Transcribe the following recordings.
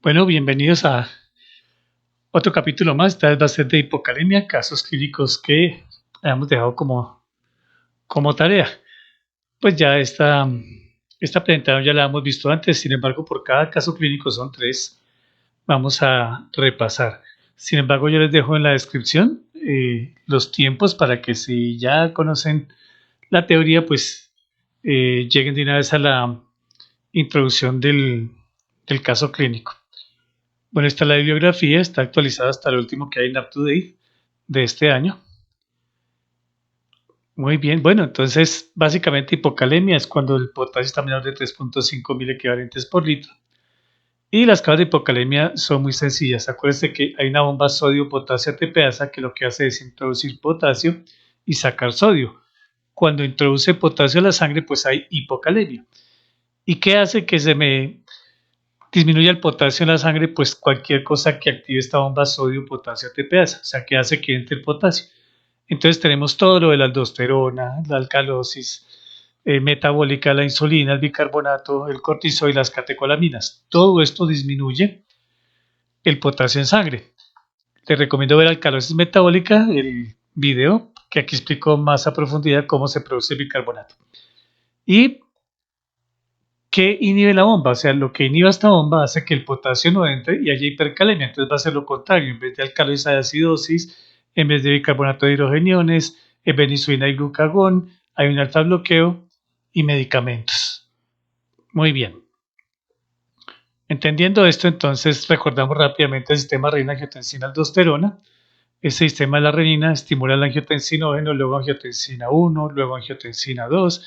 Bueno, bienvenidos a otro capítulo más. Esta vez va a ser de hipocalemia, casos clínicos que hemos dejado como tarea. Pues ya esta presentación ya la hemos visto antes, sin embargo, por cada caso clínico son tres. Vamos a repasar. Sin embargo, yo les dejo en la descripción los tiempos para que si ya conocen la teoría, pues lleguen de una vez a la introducción del caso clínico. Bueno, esta es la bibliografía, está actualizada hasta el último que hay en UpToDate de este año. Muy bien, bueno, entonces básicamente hipocalemia es cuando el potasio está menor de 3.5 mil equivalentes por litro. Y las causas de hipocalemia son muy sencillas. Acuérdense que hay una bomba sodio-potasio ATPasa que lo que hace es introducir potasio y sacar sodio. Cuando introduce potasio a la sangre, pues hay hipocalemia. ¿Y qué hace que se me disminuye el potasio en la sangre? Pues cualquier cosa que active esta bomba sodio-potasio ATPasa, o sea, que hace que entre el potasio. Entonces tenemos todo lo de la aldosterona, la alcalosis metabólica, la insulina, el bicarbonato, el cortisol y las catecolaminas. Todo esto disminuye el potasio en sangre. Te recomiendo ver alcalosis metabólica, el video, que aquí explico más a profundidad cómo se produce el bicarbonato. ¿Y qué inhibe la bomba? O sea, lo que inhibe esta bomba hace que el potasio no entre y haya hipercalemia. Entonces va a ser lo contrario. En vez de alcalosis hay acidosis, en vez de bicarbonato de hidrogeniones, en vez de insulina y glucagón, hay un alfa bloqueo y medicamentos. Muy bien. Entendiendo esto, entonces recordamos rápidamente el sistema renina-angiotensina-aldosterona. Este sistema de la renina estimula el angiotensinógeno, luego angiotensina 1, luego angiotensina 2,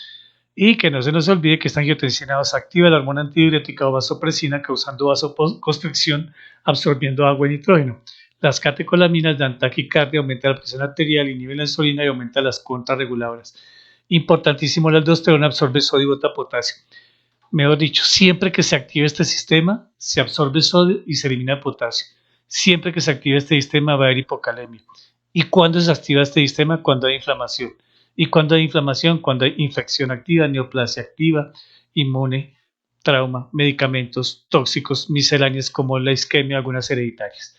y que no se nos olvide que esta angiotensina 2 activa la hormona antidiurética o vasopresina, causando vasoconstricción, absorbiendo agua y nitrógeno. Las catecolaminas dan taquicardia, aumenta la presión arterial, inhibe la insulina y aumenta las contrarreguladoras. Importantísimo, la aldosterona absorbe sodio y bota potasio. Mejor dicho, siempre que se active este sistema, se absorbe sodio y se elimina potasio. Siempre que se active este sistema va a haber hipocalemia. ¿Y cuándo se activa este sistema? Cuando hay inflamación. ¿Y cuándo hay inflamación? Cuando hay infección activa, neoplasia activa, inmune, trauma, medicamentos tóxicos, misceláneas como la isquemia, algunas hereditarias.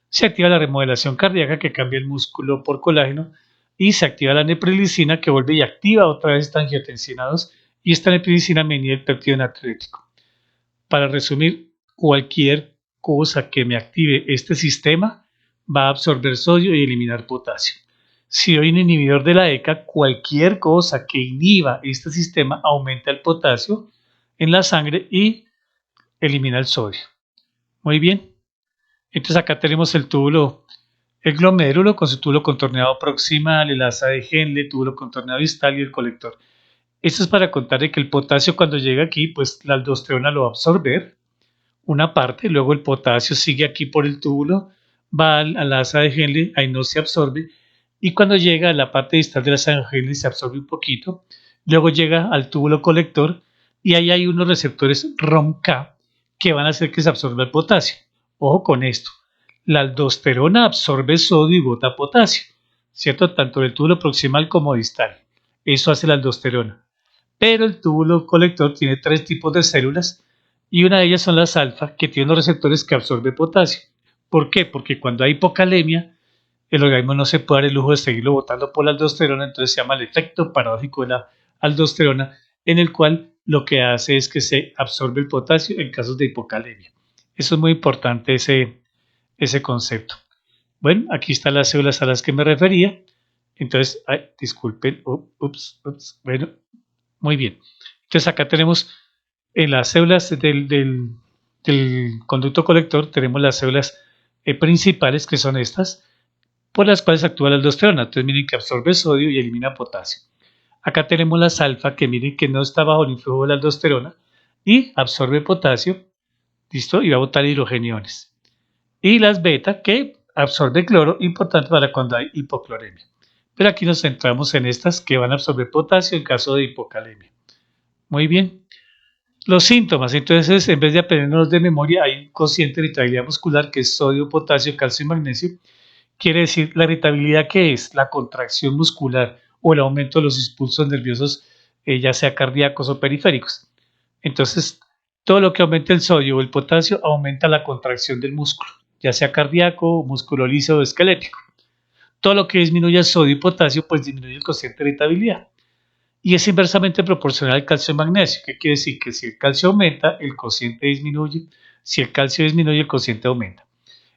Se activa la remodelación cardíaca que cambia el músculo por colágeno y se activa la neprilicina que vuelve y activa otra vez esta angiotensina 2 y esta neprilicina me inhibe el péptido natriúretico. Para resumir, cualquier cosa que me active este sistema va a absorber sodio y eliminar potasio. Si doy un inhibidor de la ECA, cualquier cosa que inhiba este sistema aumenta el potasio en la sangre y elimina el sodio. Muy bien. Entonces acá tenemos el túbulo, el glomérulo con su túbulo contorneado proximal, el asa de Henle, túbulo contorneado distal y el colector. Esto es para contar de que el potasio cuando llega aquí, pues la aldosterona lo va a absorber, una parte, luego el potasio sigue aquí por el túbulo, va al asa de Henle, ahí no se absorbe, y cuando llega a la parte distal de la asa de Henle se absorbe un poquito, luego llega al túbulo colector y ahí hay unos receptores ROMK que van a hacer que se absorba el potasio. Ojo con esto, la aldosterona absorbe sodio y bota potasio, ¿cierto? Tanto del túbulo proximal como distal. Eso hace la aldosterona. Pero el túbulo colector tiene tres tipos de células y una de ellas son las alfa, que tienen los receptores que absorben potasio. ¿Por qué? Porque cuando hay hipocalemia, el organismo no se puede dar el lujo de seguirlo botando por la aldosterona, entonces se llama el efecto paradójico de la aldosterona, en el cual lo que hace es que se absorbe el potasio en casos de hipocalemia. Eso es muy importante, ese concepto. Bueno, aquí están las células a las que me refería. Entonces, disculpen, bueno, muy bien. Entonces acá tenemos en las células del conducto colector, tenemos las células principales que son estas, por las cuales actúa la aldosterona. Entonces miren que absorbe sodio y elimina potasio. Acá tenemos las alfa, que miren que no está bajo el influjo de la aldosterona y absorbe potasio, ¿listo? Y va a botar hidrogeniones. Y las beta, que absorbe cloro, importante para cuando hay hipocloremia. Pero aquí nos centramos en estas que van a absorber potasio en caso de hipocalemia. Muy bien. Los síntomas, entonces, en vez de aprendernos de memoria, hay un cociente de irritabilidad muscular que es sodio, potasio, calcio y magnesio. Quiere decir, la irritabilidad que es la contracción muscular o el aumento de los impulsos nerviosos, ya sea cardíacos o periféricos. Entonces, Todo lo que aumente el sodio o el potasio aumenta la contracción del músculo, ya sea cardíaco, músculo liso o esquelético. Todo lo que disminuye el sodio y potasio, pues disminuye el cociente de irritabilidad. Y es inversamente proporcional al calcio y magnesio. ¿Qué quiere decir? Que si el calcio aumenta, el cociente disminuye. Si el calcio disminuye, el cociente aumenta.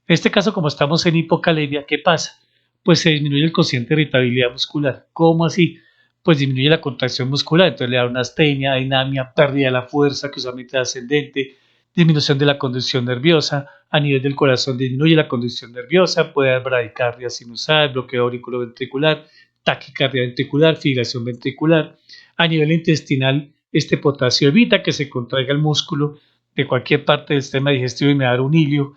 En este caso, como estamos en hipocalemia, ¿qué pasa? Pues se disminuye el cociente de irritabilidad muscular. ¿Cómo así? Pues disminuye la contracción muscular, entonces le da una astenia, anemia, pérdida de la fuerza, que usualmente es ascendente, disminución de la conducción nerviosa, a nivel del corazón disminuye la conducción nerviosa, puede haber bradicardia sinusal, bloqueo auriculoventricular, taquicardia ventricular, fibrilación ventricular. A nivel intestinal, este potasio evita que se contraiga el músculo de cualquier parte del sistema digestivo y me da un hilio,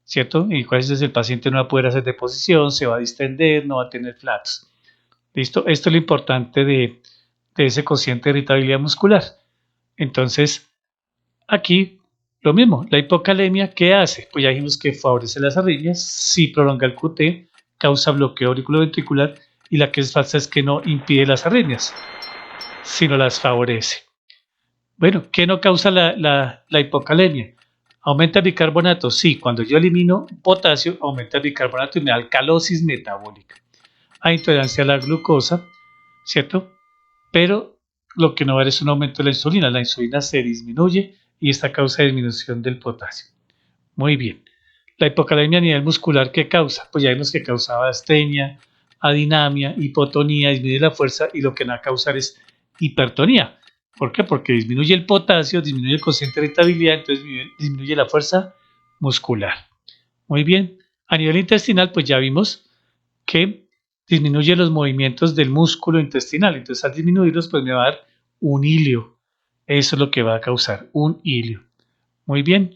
¿cierto? Y cuál es el paciente no va a poder hacer deposición, se va a distender, no va a tener flatos. ¿Listo? Esto es lo importante de ese cociente de irritabilidad muscular. Entonces, aquí lo mismo, la hipocalemia, ¿qué hace? Pues ya dijimos que favorece las arritmias, sí prolonga el QT, causa bloqueo auriculoventricular y la que es falsa es que no impide las arritmias, sino las favorece. Bueno, ¿qué no causa la hipocalemia? ¿Aumenta el bicarbonato? Sí, cuando yo elimino potasio, aumenta el bicarbonato y me da alcalosis metabólica. Hay intolerancia a la glucosa, ¿cierto? Pero lo que no va a haber es un aumento de la insulina se disminuye y esta causa disminución del potasio. Muy bien. La hipocalemia a nivel muscular, ¿qué causa? Pues ya vimos que causaba astenia, adinamia, hipotonía, disminuye la fuerza y lo que no va a causar es hipertonía. ¿Por qué? Porque disminuye el potasio, disminuye el cociente de irritabilidad, entonces disminuye la fuerza muscular. Muy bien. A nivel intestinal, pues ya vimos que disminuye los movimientos del músculo intestinal. Entonces, al disminuirlos, pues me va a dar un hilio. Eso es lo que va a causar, un hilio. Muy bien.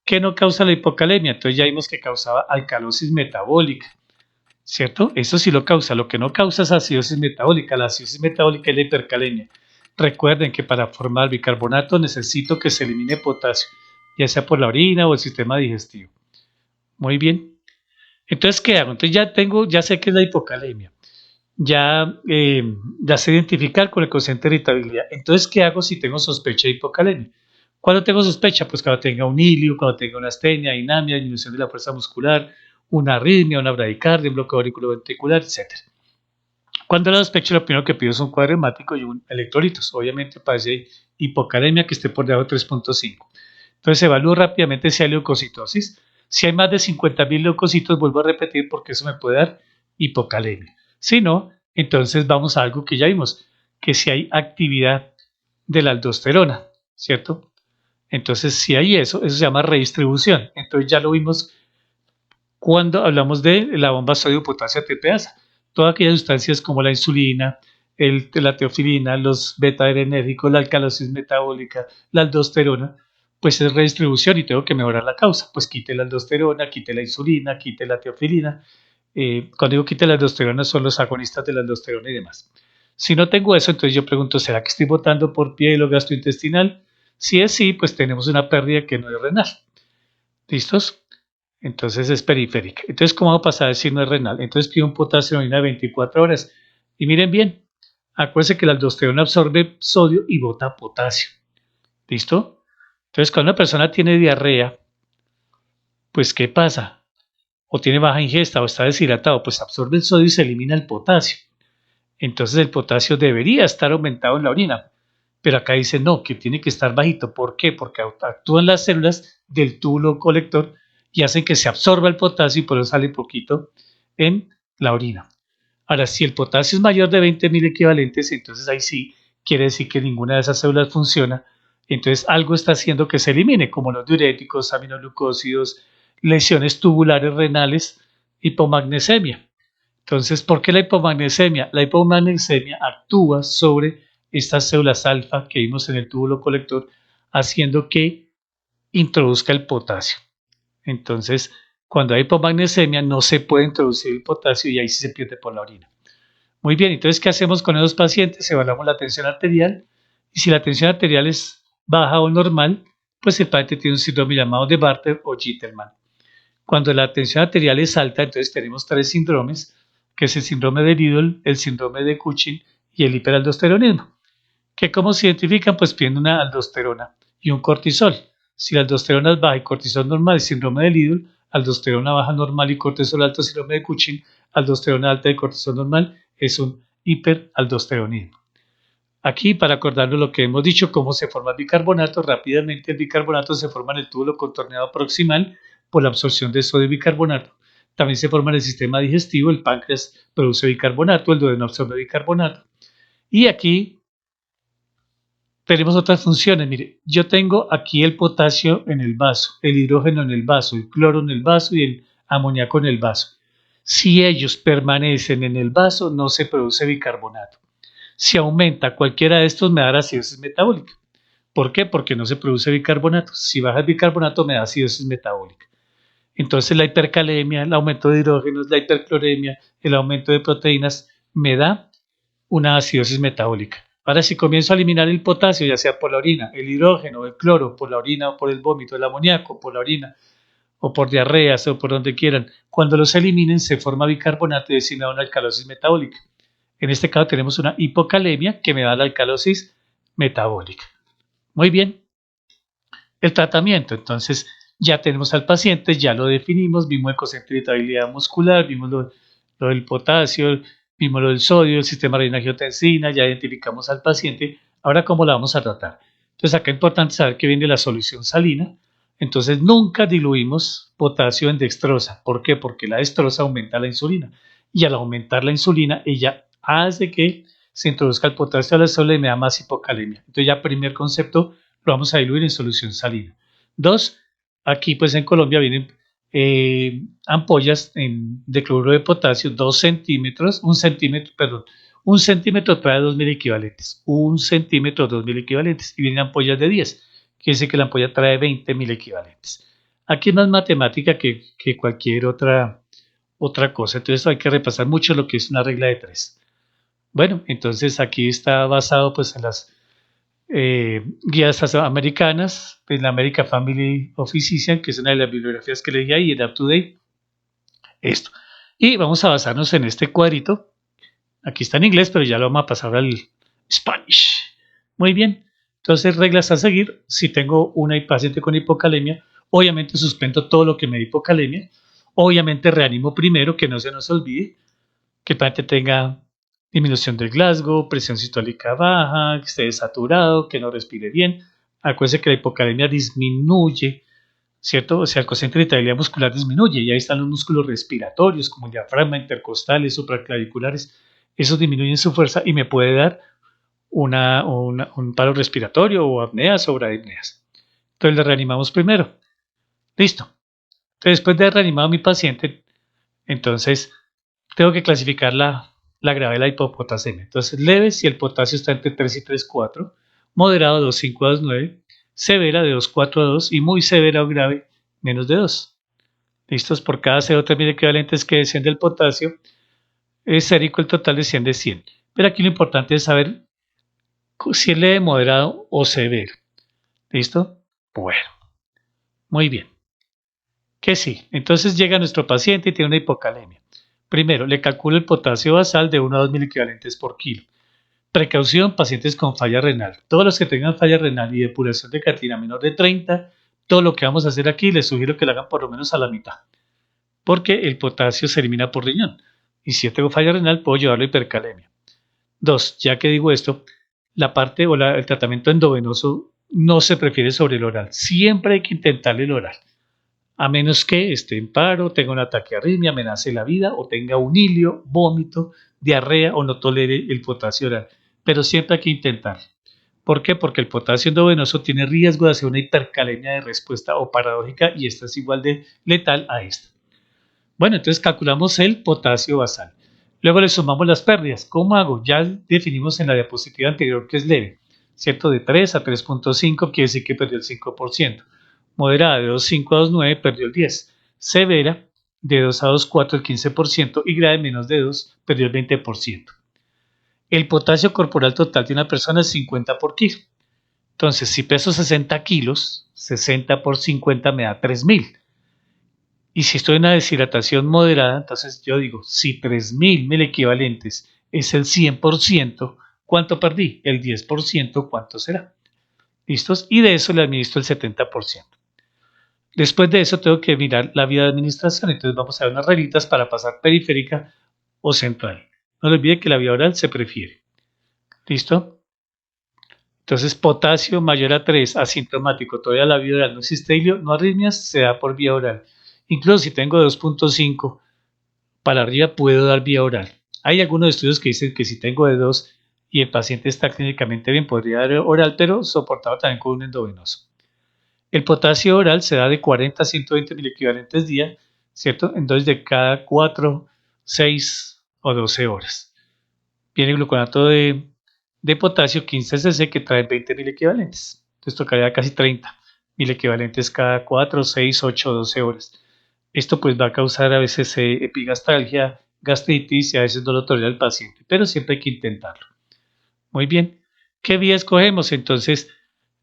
¿Qué no causa la hipocalemia? Entonces ya vimos que causaba alcalosis metabólica, ¿cierto? Eso sí lo causa. Lo que no causa es acidosis metabólica. La acidosis metabólica es la hipercalemia. Recuerden que para formar bicarbonato necesito que se elimine potasio, ya sea por la orina o el sistema digestivo. Muy bien. Entonces, ¿qué hago? Entonces ya sé que es la hipocalemia. Ya sé identificar con el cociente de irritabilidad. Entonces, ¿qué hago si tengo sospecha de hipocalemia? ¿Cuándo tengo sospecha? Pues cuando tenga un hilio, cuando tenga una astenia, anemia, disminución de la fuerza muscular, una arritmia, una bradicardia, un bloqueo auriculoventricular, etc. Cuando la sospecho, lo primero que pido es un cuadro hemático y un electrolitos. Obviamente parece hipocalemia que esté por debajo de 3.5. Entonces evalúo rápidamente si hay leucocitosis. Si hay más de 50.000 leucocitos, vuelvo a repetir porque eso me puede dar hipocalemia. Si no, entonces vamos a algo que ya vimos, que si hay actividad de la aldosterona, ¿cierto? Entonces, si hay eso se llama redistribución. Entonces ya lo vimos cuando hablamos de la bomba sodio-potasio ATPasa. Todas aquellas sustancias como la insulina, la teofilina, los beta-adrenérgicos, la alcalosis metabólica, la aldosterona, pues es redistribución y tengo que mejorar la causa. Pues quite la aldosterona, quite la insulina, quite la teofilina. Cuando digo quite la aldosterona son los agonistas de la aldosterona y demás. Si no tengo eso, entonces yo pregunto, ¿será que estoy botando por piel o gastrointestinal? Si es sí, pues tenemos una pérdida que no es renal. ¿Listos? Entonces es periférica. Entonces, ¿cómo vamos a pasar si no es renal? Entonces pido un potasio en orina de 24 horas. Y miren bien, acuérdense que la aldosterona absorbe sodio y bota potasio. ¿Listo? Entonces, cuando una persona tiene diarrea, pues ¿qué pasa? O tiene baja ingesta o está deshidratado, pues absorbe el sodio y se elimina el potasio. Entonces el potasio debería estar aumentado en la orina. Pero acá dice no, que tiene que estar bajito. ¿Por qué? Porque actúan las células del túbulo colector y hacen que se absorba el potasio y por eso sale poquito en la orina. Ahora, si el potasio es mayor de 20.000 equivalentes, entonces ahí sí quiere decir que ninguna de esas células funciona. Entonces algo está haciendo que se elimine, como los diuréticos, aminoglucósidos, lesiones tubulares renales, hipomagnesemia. Entonces, ¿por qué la hipomagnesemia? La hipomagnesemia actúa sobre estas células alfa que vimos en el túbulo colector, haciendo que introduzca el potasio. Entonces, cuando hay hipomagnesemia no se puede introducir el potasio y ahí sí se pierde por la orina. Muy bien, entonces, ¿qué hacemos con esos pacientes? Evaluamos la tensión arterial y si la tensión arterial es baja o normal, pues el paciente tiene un síndrome llamado de Bartter o Gitterman. Cuando la tensión arterial es alta, entonces tenemos tres síndromes, que es el síndrome de Liddle, el síndrome de Cushing y el hiperaldosteronismo. ¿Que cómo se identifican? Pues pidiendo una aldosterona y un cortisol. Si la aldosterona es baja y cortisol normal es síndrome de Liddle, aldosterona baja normal y cortisol alto síndrome de Cushing, aldosterona alta y cortisol normal es un hiperaldosteronismo. Aquí, para acordarnos lo que hemos dicho, cómo se forma el bicarbonato, rápidamente el bicarbonato se forma en el túbulo contorneado proximal por la absorción de sodio y bicarbonato. También se forma en el sistema digestivo, el páncreas produce bicarbonato, el duodeno absorbe bicarbonato. Y aquí tenemos otras funciones. Mire, yo tengo aquí el potasio en el vaso, el hidrógeno en el vaso, el cloro en el vaso y el amoníaco en el vaso. Si ellos permanecen en el vaso, no se produce bicarbonato. Si aumenta cualquiera de estos, me da acidosis metabólica. ¿Por qué? Porque no se produce bicarbonato. Si baja el bicarbonato, me da acidosis metabólica. Entonces la hipercalemia, el aumento de hidrógenos, la hipercloremia, el aumento de proteínas, me da una acidosis metabólica. Ahora, si comienzo a eliminar el potasio, ya sea por la orina, el hidrógeno, el cloro, por la orina o por el vómito, el amoníaco, por la orina, o por diarreas o por donde quieran, cuando los eliminen se forma bicarbonato y eso me da una alcalosis metabólica. En este caso tenemos una hipocalemia que me da la alcalosis metabólica. Muy bien. El tratamiento, entonces ya tenemos al paciente, ya lo definimos, vimos el cociente de irritabilidad muscular, vimos lo del potasio, vimos lo del sodio, el sistema renina-angiotensina, ya identificamos al paciente. Ahora, ¿cómo la vamos a tratar? Entonces, acá es importante saber que viene la solución salina. Entonces, nunca diluimos potasio en dextrosa. ¿Por qué? Porque la dextrosa aumenta la insulina. Y al aumentar la insulina, ella hace que se introduzca el potasio a la célula y me da más hipocalemia. Entonces, ya primer concepto, lo vamos a diluir en solución salina. 2, aquí pues en Colombia vienen ampollas de cloruro de potasio, 2 centímetros, 1 centímetro, perdón, 1 centímetro trae 2.000 equivalentes, 1 centímetro, 2.000 equivalentes, y vienen ampollas de 10, quiere decir que la ampolla trae 20.000 equivalentes. Aquí es más matemática que cualquier otra cosa, entonces hay que repasar mucho lo que es una regla de 3. Bueno, entonces aquí está basado pues en las guías americanas, en la American Family of Physicians, que es una de las bibliografías que leí ahí, en Up to Date, esto. Y vamos a basarnos en este cuadrito. Aquí está en inglés, pero ya lo vamos a pasar al Spanish. Muy bien. Entonces, reglas a seguir. Si tengo una paciente con hipocalemia, obviamente suspendo todo lo que me dé hipocalemia. Obviamente reanimo primero, que no se nos olvide, que el paciente tenga disminución del Glasgow, presión sistólica baja, que esté desaturado, que no respire bien. Acuérdense que la hipocalemia disminuye, ¿cierto? O sea, el cociente de irritabilidad muscular disminuye y ahí están los músculos respiratorios como el diafragma, intercostales, supraclaviculares. Esos disminuyen su fuerza y me puede dar un paro respiratorio o apneas o bradipneas. Entonces le reanimamos primero. Listo. Entonces, después de reanimado a mi paciente, entonces tengo que clasificar la gravedad de la hipopotasemia. Entonces, leve si el potasio está entre 3 y 3,4, moderado 2,5 a 2,9, severa de 2,4 a 2 y muy severa o grave menos de 2. ¿Listos? Por cada CO3.000 equivalentes que desciende el potasio, es sérico el total desciende de 100. Pero aquí lo importante es saber si es leve, moderado o severo. ¿Listo? Bueno, muy bien. Que sí. Entonces llega nuestro paciente y tiene una hipocalemia. Primero, le calculo el potasio basal de 1 a 2.000 equivalentes por kilo. Precaución, pacientes con falla renal. Todos los que tengan falla renal y depuración de creatina menor de 30, todo lo que vamos a hacer aquí, les sugiero que lo hagan por lo menos a la mitad, porque el potasio se elimina por riñón. Y si yo tengo falla renal, puedo llevarlo a hipercalemia. 2, ya que digo esto, la parte o el tratamiento endovenoso no se prefiere sobre el oral. Siempre hay que intentar el oral, a menos que esté en paro, tenga un ataque de arritmia, amenace la vida o tenga un hilio, vómito, diarrea o no tolere el potasio oral. Pero siempre hay que intentar. ¿Por qué? Porque el potasio endovenoso tiene riesgo de hacer una hipercalemia de respuesta o paradójica y esta es igual de letal a esta. Bueno, entonces calculamos el potasio basal. Luego le sumamos las pérdidas. ¿Cómo hago? Ya definimos en la diapositiva anterior que es leve, ¿cierto? De 3 a 3,5 quiere decir que perdió el 5%. Moderada de 2,5 a 2,9 perdió el 10%. Severa de 2 a 2,4 el 15% y grave menos de 2 perdió el 20%. El potasio corporal total de una persona es 50 por kilo. Entonces, si peso 60 kilos, 60 por 50 me da 3.000. Y si estoy en una deshidratación moderada, entonces yo digo, si 3.000 equivalentes es el 100%, ¿cuánto perdí? El 10%, ¿cuánto será? ¿Listos? Y de eso le administro el 70%. Después de eso tengo que mirar la vía de administración, entonces vamos a ver unas reglitas para pasar periférica o central. No le olvide que la vía oral se prefiere. ¿Listo? Entonces, potasio mayor a 3, asintomático, todavía la vía oral no existe hilio, no arritmias, se da por vía oral. Incluso si tengo 2.5 para arriba, puedo dar vía oral. Hay algunos estudios que dicen que si tengo de 2 y el paciente está clínicamente bien, podría dar oral, pero soportado también con un endovenoso. El potasio oral se da de 40 a 120 equivalentes día, ¿cierto? Entonces, de cada 4, 6 o 12 horas. Viene gluconato de potasio 15 cc que trae 20 equivalentes. Entonces, tocaría casi 30 equivalentes cada 4, 6, 8 o 12 horas. Esto pues va a causar a veces epigastralgia, gastritis y a veces no lo tolera el paciente, pero siempre hay que intentarlo. Muy bien. ¿Qué vía escogemos? Entonces,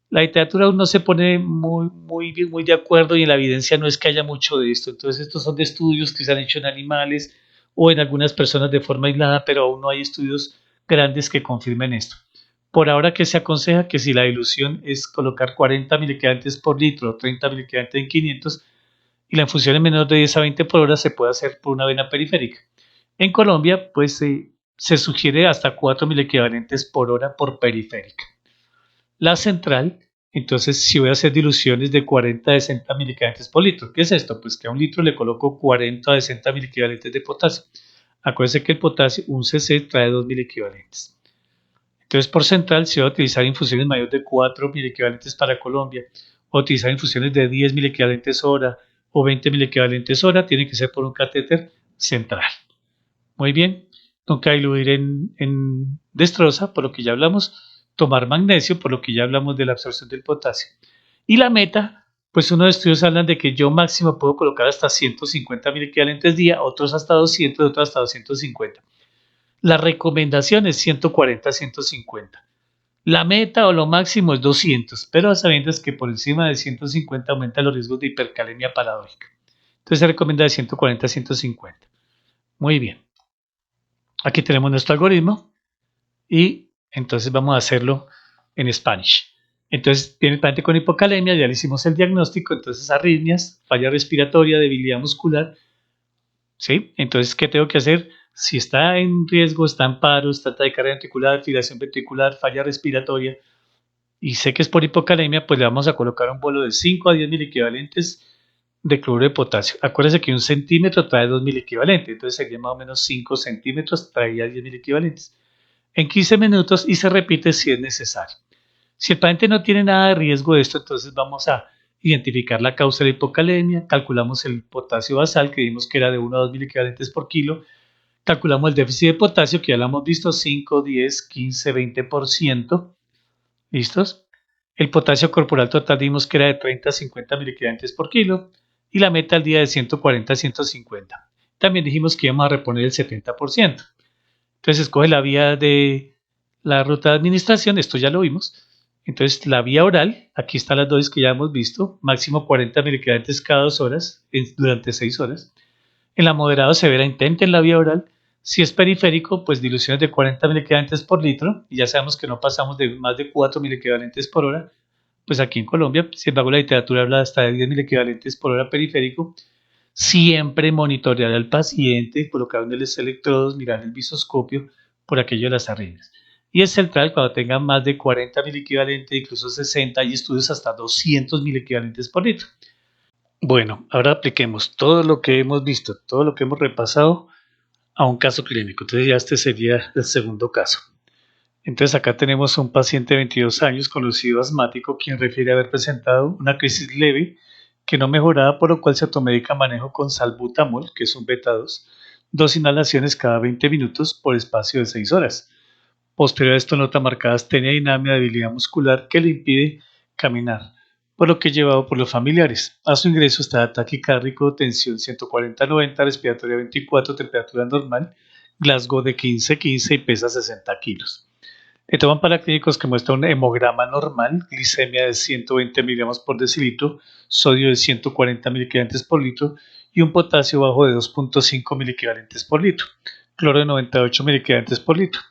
la literatura aún no se pone muy de acuerdo y en la evidencia no es que haya mucho de esto. Entonces, estos son de estudios que se han hecho en animales o en algunas personas de forma aislada, pero aún no hay estudios grandes que confirmen esto. Por ahora, que se aconseja que si la dilución es colocar 40 miliquedantes por litro o 30 miliquedantes en 500 y la infusión es menor de 10 a 20 por hora, se puede hacer por una vena periférica. En Colombia, pues se sugiere hasta 4 equivalentes por hora por periférica. La central, entonces si voy a hacer diluciones de 40 a 60 miliquevalentes por litro. ¿Qué es esto? Pues que a un litro le coloco 40 a 60 miliquevalentes de potasio. Acuérdense que el potasio, un cc, trae 2 miliquevalentes. Entonces, por central, se va a utilizar infusiones mayores de 4 miliquevalentes para Colombia, o utilizar infusiones de 10 miliquevalentes hora o 20 miliquevalentes hora, tiene que ser por un catéter central. Muy bien, nunca diluir en destroza, por lo que ya hablamos, tomar magnesio, por lo que ya hablamos de la absorción del potasio. Y la meta, pues unos estudios hablan de que yo máximo puedo colocar hasta 150 miliquevalentes día, otros hasta 200, otros hasta 250. La recomendación es 140 a 150. La meta o lo máximo es 200, pero sabiendo que por encima de 150 aumenta los riesgos de hipercalemia paradójica. Entonces se recomienda de 140 a 150. Muy bien. Aquí tenemos nuestro algoritmo y entonces vamos a hacerlo en Spanish. Entonces viene el paciente con hipocalemia, ya le hicimos el diagnóstico, entonces arritmias, falla respiratoria, debilidad muscular. ¿Sí? Entonces, ¿qué tengo que hacer? Si está en riesgo, está en paro, está en taquicardia ventricular, fibrilación ventricular, falla respiratoria, y sé que es por hipocalemia, pues le vamos a colocar un bolo de 5 a 10 equivalentes de cloruro de potasio. Acuérdense que un centímetro trae 2 equivalentes, entonces sería más o menos 5 centímetros, traía 10 equivalentes. En 15 minutos y se repite si es necesario. Si el paciente no tiene nada de riesgo de esto, entonces vamos a identificar la causa de la hipocalemia, calculamos el potasio basal, que vimos que era de 1 a 2 equivalentes por kilo, calculamos el déficit de potasio, que ya lo hemos visto, 5, 10, 15, 20%. ¿Listos? El potasio corporal total vimos que era de 30 a 50 miliquevalentes por kilo y la meta al día de 140 a 150. También dijimos que íbamos a reponer el 70%. Entonces escoge la vía de la ruta de administración, esto ya lo vimos. Entonces la vía oral, aquí están las dosis que ya hemos visto, máximo 40 miliquevalentes cada 2 horas durante 6 horas. En la moderado severa intenten la vía oral. Si es periférico, pues diluciones de 40 miliquevalentes por litro, y ya sabemos que no pasamos de más de 4 miliquevalentes por hora, pues aquí en Colombia, sin embargo la literatura habla hasta de 10 miliquevalentes por hora periférico. Siempre monitorear al paciente, colocar en los electrodos, mirar el visoscopio por aquello de las arritmias. Y el central, cuando tenga más de 40 miliquevalentes, incluso 60, hay estudios hasta 200 miliquevalentes por litro. Bueno, ahora apliquemos todo lo que hemos visto, todo lo que hemos repasado a un caso clínico. Entonces ya este sería el segundo caso. Entonces acá tenemos un paciente de 22 años conocido asmático quien refiere haber presentado una crisis leve que no mejoraba, por lo cual se automedica manejo con salbutamol, que es un beta 2 inhalaciones cada 20 minutos por espacio de 6 horas. Posterior a esto nota marcada astenia, dinamia, debilidad muscular que le impide caminar, por lo que llevado por los familiares. A su ingreso está taquicárdico, tensión 140-90, respiratoria 24, temperatura normal, Glasgow de 15-15 y pesa 60 kilos. Le toman paraclínicos que muestran un hemograma normal, glicemia de 120 miligramos por decilitro, sodio de 140 miliquevalentes por litro y un potasio bajo de 2.5 miliquevalentes por litro, cloro de 98 miliquevalentes por litro.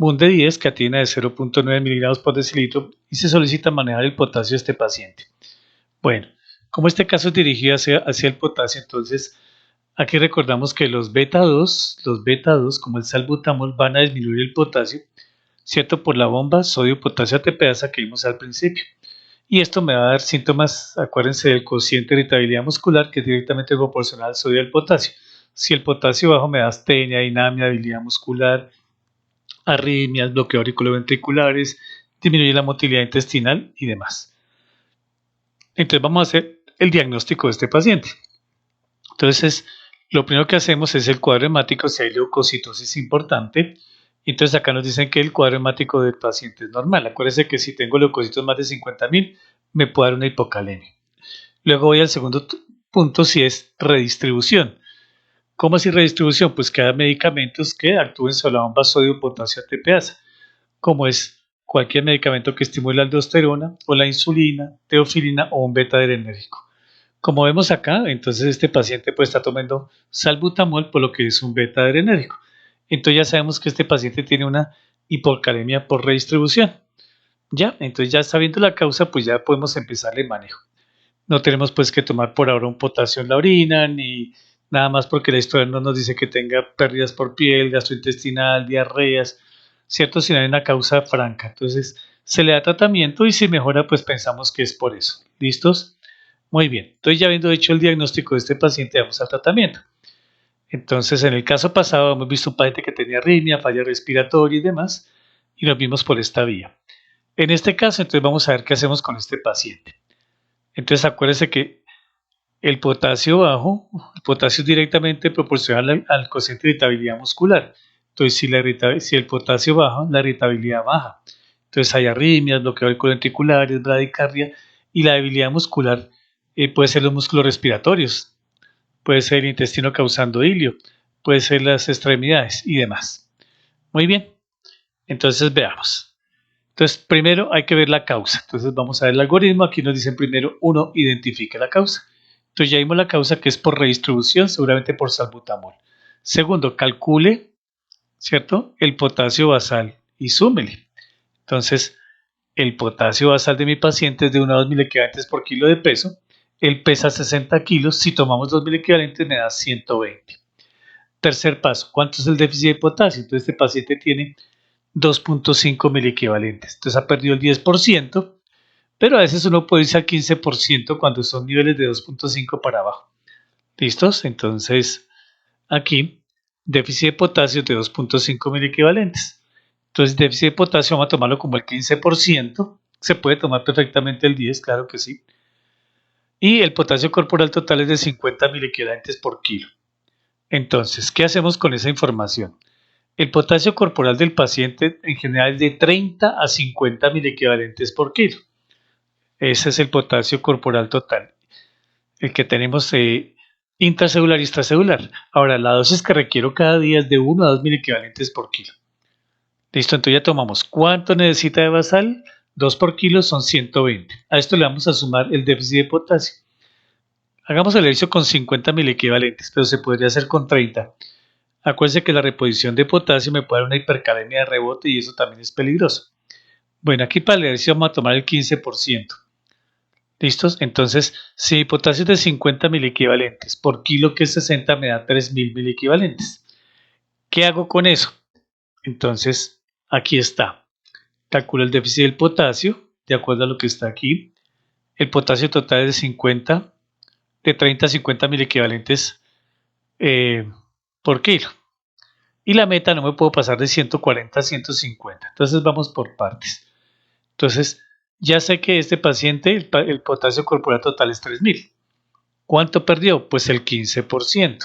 MUN de 10, creatina de 0.9 miligramos por decilitro y se solicita manejar el potasio de este paciente. Bueno, como este caso es dirigido hacia el potasio, entonces aquí recordamos que los beta 2, como el salbutamol, van a disminuir el potasio, ¿cierto? Por la bomba sodio-potasio ATPasa que vimos al principio. Y esto me va a dar síntomas, acuérdense del cociente de irritabilidad muscular, que es directamente proporcional al sodio y al potasio. Si el potasio bajo me da astenia, dinamia, debilidad muscular, arritmias, bloqueo auriculoventriculares, disminuye la motilidad intestinal y demás. Entonces vamos a hacer el diagnóstico de este paciente. Entonces, lo primero que hacemos es el cuadro hemático, si hay leucocitosis importante. Entonces acá nos dicen que el cuadro hemático del paciente es normal. Acuérdense que si tengo leucocitos más de 50.000, me puede dar una hipocalemia. Luego voy al segundo punto, si es redistribución. ¿Cómo así redistribución? Pues que haya medicamentos que actúen sobre la bomba sodio-potasio ATPasa, como es cualquier medicamento que estimule la aldosterona o la insulina, teofilina o un beta-adrenérgico. Como vemos acá, entonces este paciente pues está tomando salbutamol, por lo que es un beta-adrenérgico. Entonces ya sabemos que este paciente tiene una hipocalemia por redistribución. Ya, entonces ya sabiendo la causa, pues ya podemos empezar el manejo. No tenemos pues que tomar por ahora un potasio en la orina, ni nada más porque la historia no nos dice que tenga pérdidas por piel, gastrointestinal, diarreas, ¿cierto? Si no hay una causa franca. Entonces se le da tratamiento y si mejora, pues pensamos que es por eso. ¿Listos? Muy bien. Entonces ya habiendo hecho el diagnóstico de este paciente, vamos al tratamiento. Entonces, en el caso pasado hemos visto un paciente que tenía arritmia, falla respiratoria y demás, y nos vimos por esta vía. En este caso, entonces vamos a ver qué hacemos con este paciente. Entonces, acuérdense que el potasio bajo, el potasio es directamente proporcional al cociente de irritabilidad muscular. Entonces, si el potasio baja, la irritabilidad baja. Entonces, hay arritmias, bloqueo auriculoventriculares, bradicardia, y la debilidad muscular puede ser los músculos respiratorios, puede ser el intestino causando hilio, puede ser las extremidades y demás. Muy bien, entonces veamos. Entonces, primero hay que ver la causa. Entonces, vamos a ver el algoritmo. Aquí nos dicen primero, uno, identifique la causa. Entonces, ya vimos la causa que es por redistribución, seguramente por salbutamol. Segundo, calcule, ¿cierto? El potasio basal y súmele. Entonces, el potasio basal de mi paciente es de 1 a 2 mil por kilo de peso. Él pesa 60 kilos. Si tomamos 2 mil me da 120. Tercer paso, ¿cuánto es el déficit de potasio? Entonces, este paciente tiene 2.5 miliequivalentes. Entonces ha perdido el 10%, pero a veces uno puede irse al 15% cuando son niveles de 2.5 para abajo. ¿Listos? Entonces, aquí, déficit de potasio de 2.5 miliequivalentes. Entonces, déficit de potasio vamos a tomarlo como el 15%. Se puede tomar perfectamente el 10, claro que sí. Y el potasio corporal total es de 50 miliequivalentes por kilo. Entonces, ¿qué hacemos con esa información? El potasio corporal del paciente en general es de 30 a 50 miliequivalentes por kilo. Ese es el potasio corporal total, el que tenemos intracelular y extracelular. Ahora, la dosis que requiero cada día es de 1 a 2 miliequivalentes por kilo. Listo, entonces ya tomamos. ¿Cuánto necesita de basal? 2 por kilo son 120. A esto le vamos a sumar el déficit de potasio. Hagamos el ejercicio con 50 miliequivalentes, pero se podría hacer con 30. Acuérdense que la reposición de potasio me puede dar una hipercalemia de rebote y eso también es peligroso. Bueno, aquí para el ejercicio vamos a tomar el 15%. ¿Listos? Entonces, si mi potasio es de 50 miliequivalentes por kilo que es 60 me da 3.000 miliequivalentes. ¿Qué hago con eso? Entonces, aquí está. Calculo el déficit del potasio, de acuerdo a lo que está aquí. El potasio total es de 30 a 50 miliequivalentes por kilo. Y la meta no me puedo pasar de 140 a 150. Entonces vamos por partes. Entonces ya sé que este paciente, el potasio corporal total es 3.000. ¿Cuánto perdió? Pues el 15%.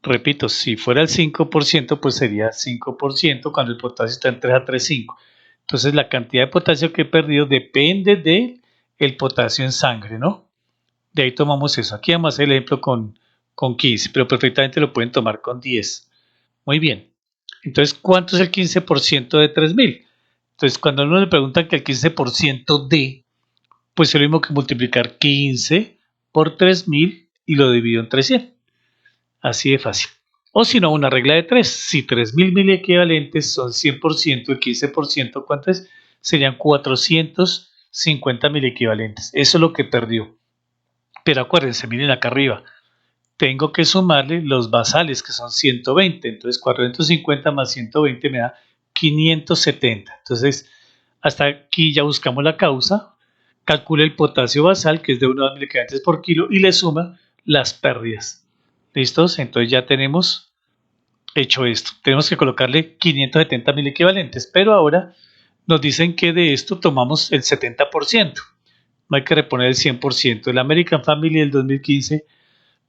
Repito, si fuera el 5%, pues sería 5% cuando el potasio está en 3 a 3,5. Entonces la cantidad de potasio que he perdido depende del potasio en sangre, ¿no? De ahí tomamos eso. Aquí vamos a hacer el ejemplo con 15, pero perfectamente lo pueden tomar con 10. Muy bien. Entonces, ¿cuánto es el 15% de 3.000? Entonces, cuando uno le pregunta que el 15% de, pues es lo mismo que multiplicar 15 por 3.000 y lo divido entre 100. Así de fácil. O si no, una regla de 3. Si 3.000 miliequivalentes son 100%, el 15%, ¿cuánto es? Serían 450 miliequivalentes. Eso es lo que perdió. Pero acuérdense, miren acá arriba. Tengo que sumarle los basales, que son 120. Entonces, 450 más 120 me da 570. Entonces, hasta aquí ya buscamos la causa. Calcula el potasio basal, que es de 1 a 2 miliquivalentes por kilo, y le suma las pérdidas. ¿Listos? Entonces ya tenemos hecho esto. Tenemos que colocarle 570 mil equivalentes, pero ahora nos dicen que de esto tomamos el 70%. No hay que reponer el 100%. El American Family del 2015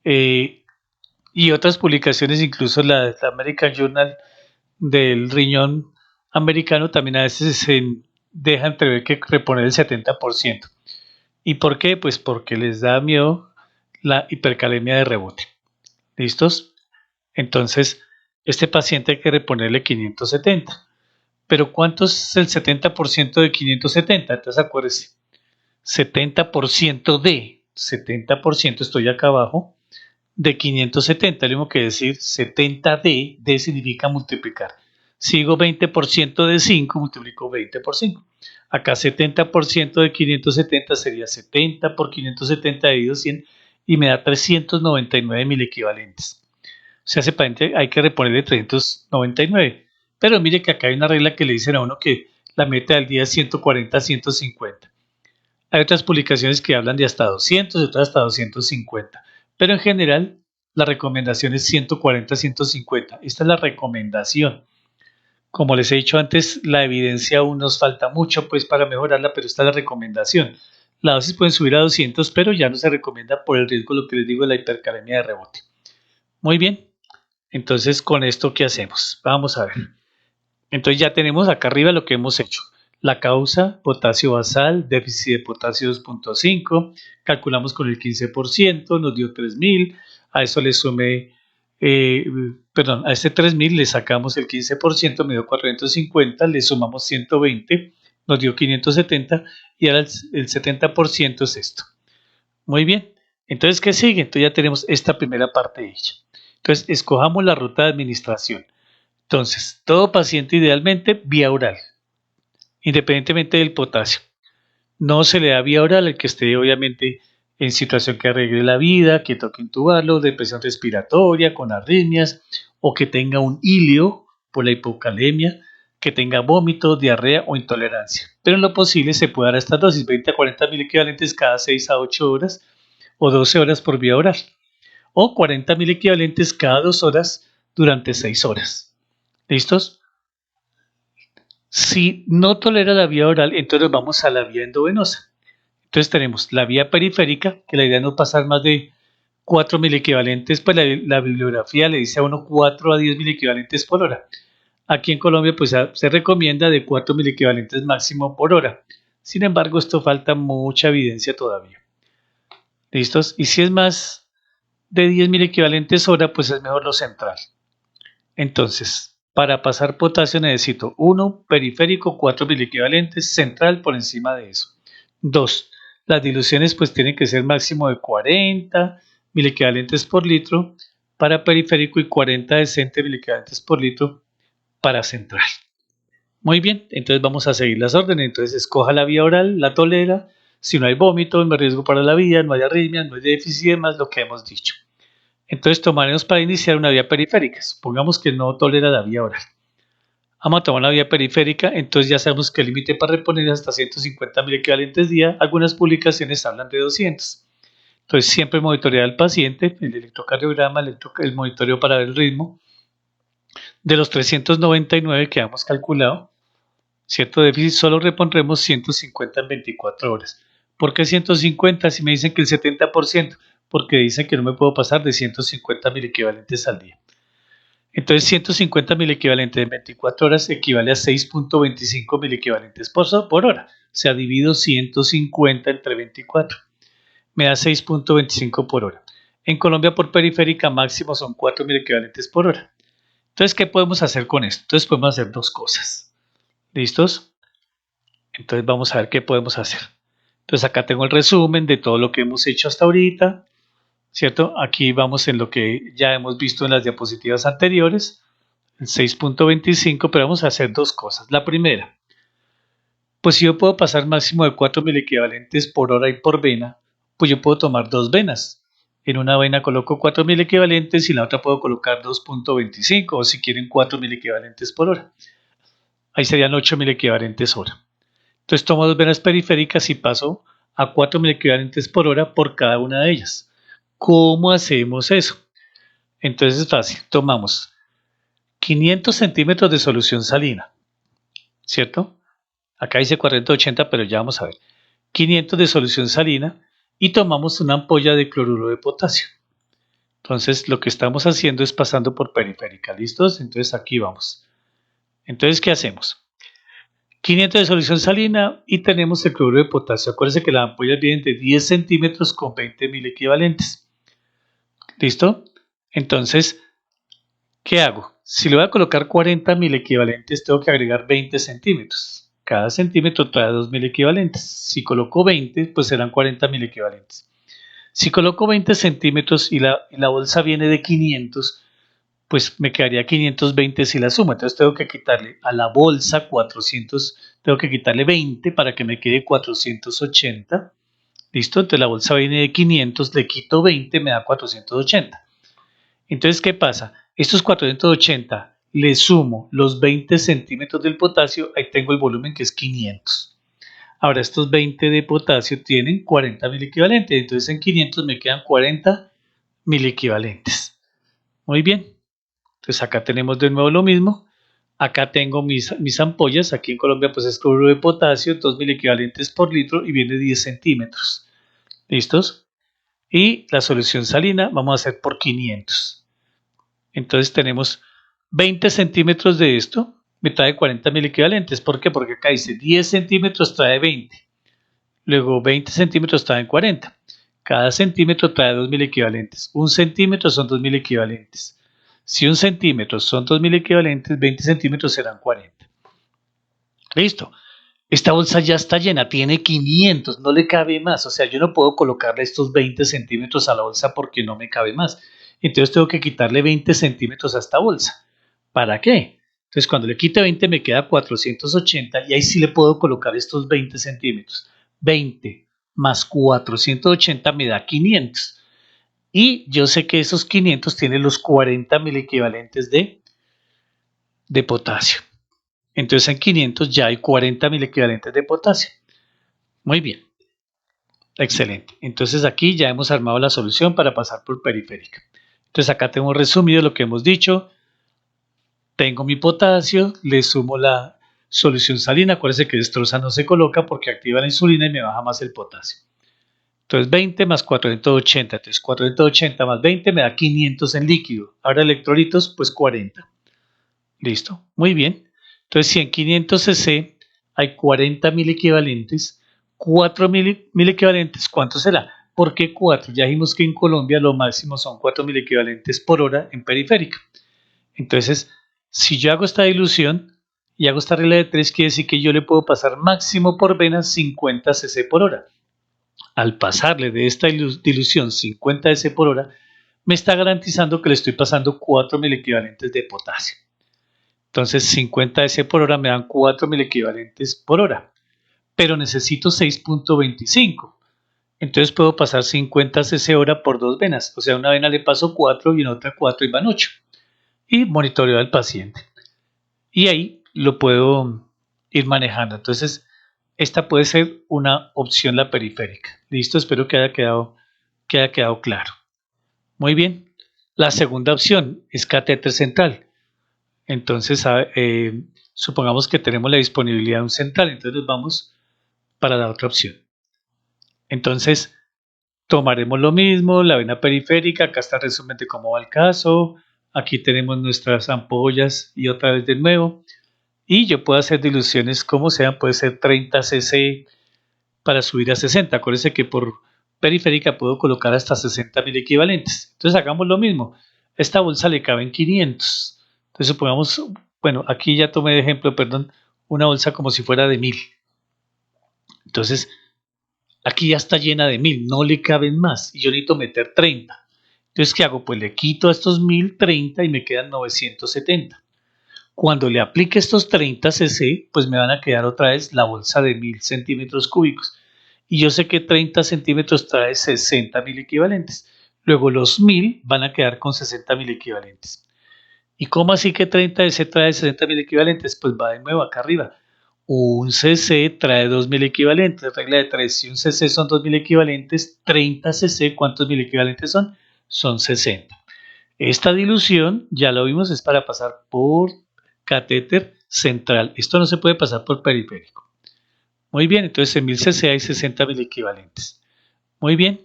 y otras publicaciones, incluso la American Journal del riñón americano, también a veces se deja entrever que reponer el 70%. ¿Y por qué? Pues porque les da miedo la hipercalemia de rebote. ¿Listos? Entonces, este paciente hay que reponerle 570. Pero ¿cuánto es el 70% de 570? Entonces acuérdese, 70% estoy acá abajo, de 570, lo mismo que decir 70D, D significa multiplicar. Sigo 20% de 5, multiplico 20 por 5. Acá 70% de 570 sería 70 por 570 dividido 100 y me da 399 mil equivalentes. O sea, ese paciente hay que reponerle 399. Pero mire que acá hay una regla que le dicen a uno que la meta del día es 140 a 150. Hay otras publicaciones que hablan de hasta 200 y otras hasta 250. Pero en general, la recomendación es 140 a 150. Esta es la recomendación. Como les he dicho antes, la evidencia aún nos falta mucho pues para mejorarla, pero esta es la recomendación. La dosis pueden subir a 200, pero ya no se recomienda por el riesgo, lo que les digo, de la hipercalemia de rebote. Muy bien. Entonces, con esto, ¿qué hacemos? Vamos a ver. Entonces ya tenemos acá arriba lo que hemos hecho. La causa, potasio basal, déficit de potasio 2.5, calculamos con el 15%, nos dio 3.000, a eso le sumé, a este 3.000 le sacamos el 15%, me dio 450, le sumamos 120, nos dio 570 y ahora el 70% es esto. Muy bien, entonces, ¿qué sigue? Entonces ya tenemos esta primera parte hecha. Entonces, escojamos la ruta de administración. Entonces, todo paciente idealmente vía oral, independientemente del potasio. No se le da vía oral al que esté obviamente en situación que arregle la vida, que toque intubarlo, depresión respiratoria, con arritmias, o que tenga un ilio por la hipocalemia, que tenga vómito, diarrea o intolerancia. Pero en lo posible se puede dar esta dosis, 20 a 40 mil equivalentes cada 6 a 8 horas o 12 horas por vía oral, o 40 mil equivalentes cada 2 horas durante 6 horas. ¿Listos? Si no tolera la vía oral, entonces vamos a la vía endovenosa. Entonces tenemos la vía periférica, que la idea es no pasar más de 4 mil equivalentes, pues la bibliografía le dice a uno 4 a 10 mil equivalentes por hora. Aquí en Colombia pues se recomienda de 4 mil equivalentes máximo por hora. Sin embargo, esto falta mucha evidencia todavía. ¿Listos? Y si es más de 10 mil equivalentes hora, pues es mejor lo central. Entonces, para pasar potasio necesito 1, periférico, 4 mil equivalentes, central por encima de eso. 2, las diluciones pues tienen que ser máximo de 40 mil equivalentes por litro para periférico y 40 decente mil equivalentes por litro para central. Muy bien, entonces vamos a seguir las órdenes. Entonces escoja la vía oral, la tolera. Si no hay vómito, no hay riesgo para la vida, no hay arritmia, no hay déficit, más lo que hemos dicho. Entonces tomaremos para iniciar una vía periférica. Supongamos que no tolera la vía oral. Vamos a tomar una vía periférica, entonces ya sabemos que el límite para reponer es hasta 150 mil equivalentes día. Algunas publicaciones hablan de 200. Entonces siempre monitorear al paciente, el electrocardiograma, el monitoreo para ver el ritmo. De los 399 que hemos calculado, cierto déficit, solo repondremos 150 en 24 horas. ¿Por qué 150 si me dicen que el 70%? Porque dicen que no me puedo pasar de 150 mil equivalentes al día. Entonces 150 mil equivalentes en 24 horas equivale a 6.25 mil equivalentes por hora. O sea, divido 150 entre 24. Me da 6.25 por hora. En Colombia por periférica máximo son 4 mil equivalentes por hora. Entonces, ¿qué podemos hacer con esto? Entonces podemos hacer dos cosas. ¿Listos? Entonces vamos a ver qué podemos hacer. Entonces acá tengo el resumen de todo lo que hemos hecho hasta ahorita. ¿cierto? Aquí vamos en lo que ya hemos visto en las diapositivas anteriores, el 6.25, pero vamos a hacer dos cosas. La primera, pues si yo puedo pasar máximo de 4 equivalentes por hora y por vena, pues yo puedo tomar dos venas. En una vena coloco 4 equivalentes y en la otra puedo colocar 2.25 o si quieren 4 equivalentes por hora. Ahí serían 8 equivalentes hora. Entonces tomo dos venas periféricas y paso a 4 equivalentes por hora por cada una de ellas. ¿Cómo hacemos eso? Entonces es fácil. Tomamos 500 centímetros de solución salina, ¿cierto? Acá dice 480, pero ya vamos a ver. 500 de solución salina y tomamos una ampolla de cloruro de potasio. Entonces lo que estamos haciendo es pasando por periférica, ¿listos? Entonces aquí vamos. Entonces, ¿qué hacemos? 500 de solución salina y tenemos el cloruro de potasio. Acuérdense que las ampollas vienen de 10 centímetros con 20.000 equivalentes. ¿Listo? Entonces, ¿qué hago? Si le voy a colocar 40.000 equivalentes, tengo que agregar 20 centímetros. Cada centímetro trae 2.000 equivalentes. Si coloco 20, pues serán 40.000 equivalentes. Si coloco 20 centímetros y la bolsa viene de 500, pues me quedaría 520 si la sumo. Entonces tengo que quitarle a la bolsa 400, tengo que quitarle 20 para que me quede 480. ¿Listo? Entonces la bolsa viene de 500, le quito 20, me da 480. Entonces, ¿qué pasa? Estos 480 le sumo los 20 centímetros del potasio, ahí tengo el volumen que es 500. Ahora estos 20 de potasio tienen 40.000 equivalentes, entonces en 500 me quedan 40.000 equivalentes. Muy bien, entonces acá tenemos de nuevo lo mismo. Acá tengo mis ampollas, aquí en Colombia pues es cloruro de potasio, 2.000 equivalentes por litro y viene 10 centímetros. ¿Listos? Y la solución salina vamos a hacer por 500. Entonces tenemos 20 centímetros de esto, me trae 40.000 equivalentes. ¿Por qué? Porque acá dice 10 centímetros trae 20. Luego 20 centímetros traen 40. Cada centímetro trae 2.000 equivalentes. Un centímetro son 2.000 equivalentes. Si un centímetro son 2.000 equivalentes, 20 centímetros serán 40. Listo. Esta bolsa ya está llena, tiene 500, no le cabe más. O sea, yo no puedo colocarle estos 20 centímetros a la bolsa porque no me cabe más. Entonces tengo que quitarle 20 centímetros a esta bolsa. ¿Para qué? Entonces cuando le quite 20 me queda 480 y ahí sí le puedo colocar estos 20 centímetros. 20 más 480 me da 500. Y yo sé que esos 500 tienen los 40.000 equivalentes de potasio. Entonces en 500 ya hay 40.000 equivalentes de potasio. Muy bien. Excelente. Entonces aquí ya hemos armado la solución para pasar por periférica. Entonces acá tengo resumido lo que hemos dicho. Tengo mi potasio, le sumo la solución salina. Acuérdense que destroza no se coloca porque activa la insulina y me baja más el potasio. Entonces 20 más 480. Entonces 480 más 20 me da 500 en líquido. Ahora electrolitos, pues 40. Listo. Muy bien. Entonces si en 500 cc hay 40.000 equivalentes, 4.000 equivalentes, ¿cuánto será? ¿Por qué 4? Ya dijimos que en Colombia lo máximo son 4.000 equivalentes por hora en periférica. Entonces, si yo hago esta dilución y hago esta regla de 3, quiere decir que yo le puedo pasar máximo por vena 50 cc por hora. Al pasarle de esta dilución 50 cc por hora, me está garantizando que le estoy pasando 4.000 equivalentes de potasio. Entonces 50 cc por hora me dan 4.000 equivalentes por hora, pero necesito 6.25. Entonces puedo pasar 50 cc hora por dos venas, o sea, una vena le paso 4 y en otra 4 y van 8. Y monitoreo al paciente. Y ahí lo puedo ir manejando. Entonces, esta puede ser una opción la periférica. Listo, espero que haya quedado claro. Muy bien. La segunda opción es catéter central. Entonces, supongamos que tenemos la disponibilidad de un central, entonces nos vamos para la otra opción. Entonces, tomaremos lo mismo, la vena periférica, acá está el resumen de cómo va el caso, aquí tenemos nuestras ampollas y otra vez de nuevo, y yo puedo hacer diluciones como sean, puede ser 30 cc para subir a 60, acuérdense que por periférica puedo colocar hasta 60.000 equivalentes, entonces hagamos lo mismo, esta bolsa le caben 500, entonces supongamos, bueno, aquí ya tomé de ejemplo, perdón, una bolsa como si fuera de 1000, entonces aquí ya está llena de 1000, no le caben más y yo necesito meter 30. Entonces, ¿qué hago? Pues le quito a estos 1030 y me quedan 970. Cuando le aplique estos 30 cc, pues me van a quedar otra vez la bolsa de 1000 centímetros cúbicos. Y yo sé que 30 centímetros trae 60.000 equivalentes. Luego los 1000 van a quedar con 60.000 equivalentes. ¿Y cómo así que 30 cc trae 60.000 equivalentes? Pues va de nuevo acá arriba. Un cc trae 2.000 equivalentes, regla de 3. Si un cc son 2.000 equivalentes, 30 cc, ¿cuántos mil equivalentes son? Son 60. Esta dilución, ya lo vimos, es para pasar por catéter central. Esto no se puede pasar por periférico. Muy bien, entonces en 1000 cc hay 60.000 equivalentes. Muy bien,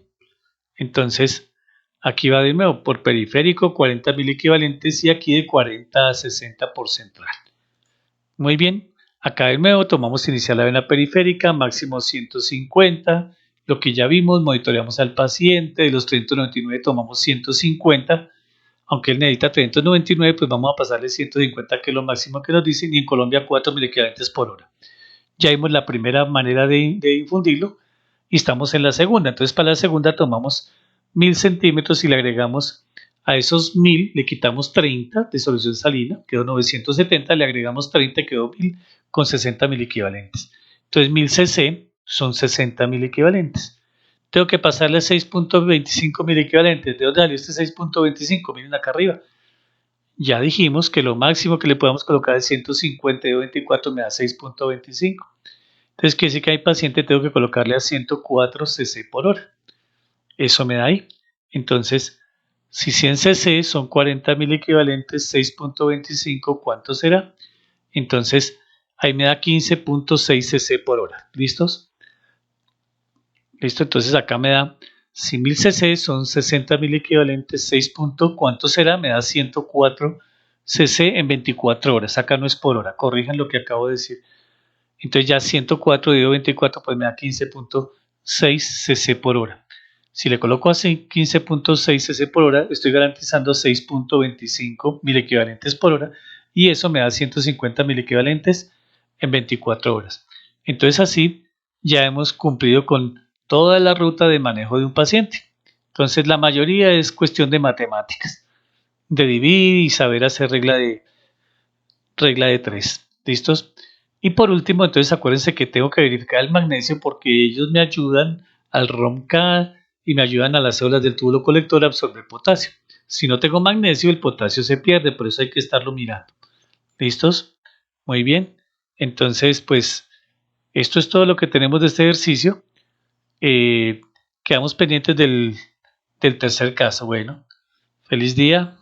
entonces aquí va de nuevo por periférico 40.000 equivalentes y aquí de 40 a 60 por central. Muy bien, acá de nuevo tomamos inicial la vena periférica, máximo 150, lo que ya vimos, monitoreamos al paciente, de los 399 tomamos 150, aunque él necesita 399, pues vamos a pasarle 150, que es lo máximo que nos dicen, y en Colombia 4.000 equivalentes por hora. Ya vimos la primera manera de infundirlo y estamos en la segunda. Entonces, para la segunda tomamos 1000 centímetros y le agregamos a esos 1000, le quitamos 30 de solución salina, quedó 970, le agregamos 30, quedó 1000 con 60.000 equivalentes. Entonces, 1000 cc son 60.000 equivalentes. Tengo que pasarle 6.25 mil equivalentes. ¿De dónde salió este 6.25? Miren acá arriba. Ya dijimos que lo máximo que le podemos colocar es 150 y 24 me da 6.25. Entonces quiere decir que a mi paciente tengo que colocarle a 104 cc por hora. Eso me da ahí. Entonces, si 100 cc son 40.000 equivalentes, 6.25, ¿cuánto será? Entonces, ahí me da 15.6 cc por hora. ¿Listos? Listo, entonces acá me da, si 1000 cc son 60.000 equivalentes, 6 ¿cuánto será? Me da 104 cc en 24 horas. Acá no es por hora, corrijan lo que acabo de decir. Entonces ya 104 dividido 24 pues me da 15.6 cc por hora. Si le coloco así 15.6 cc por hora, estoy garantizando 6.25 mil equivalentes por hora y eso me da 150 mil equivalentes en 24 horas. Entonces así ya hemos cumplido con toda la ruta de manejo de un paciente. Entonces la mayoría es cuestión de matemáticas, de dividir y saber hacer regla de 3. ¿Listos? Y por último, entonces acuérdense que tengo que verificar el magnesio porque ellos me ayudan al ROMK y me ayudan a las células del túbulo colector a absorber potasio. Si no tengo magnesio, el potasio se pierde, por eso hay que estarlo mirando. ¿Listos? Muy bien. Entonces, pues, esto es todo lo que tenemos de este ejercicio. Quedamos pendientes del tercer caso. Bueno, feliz día.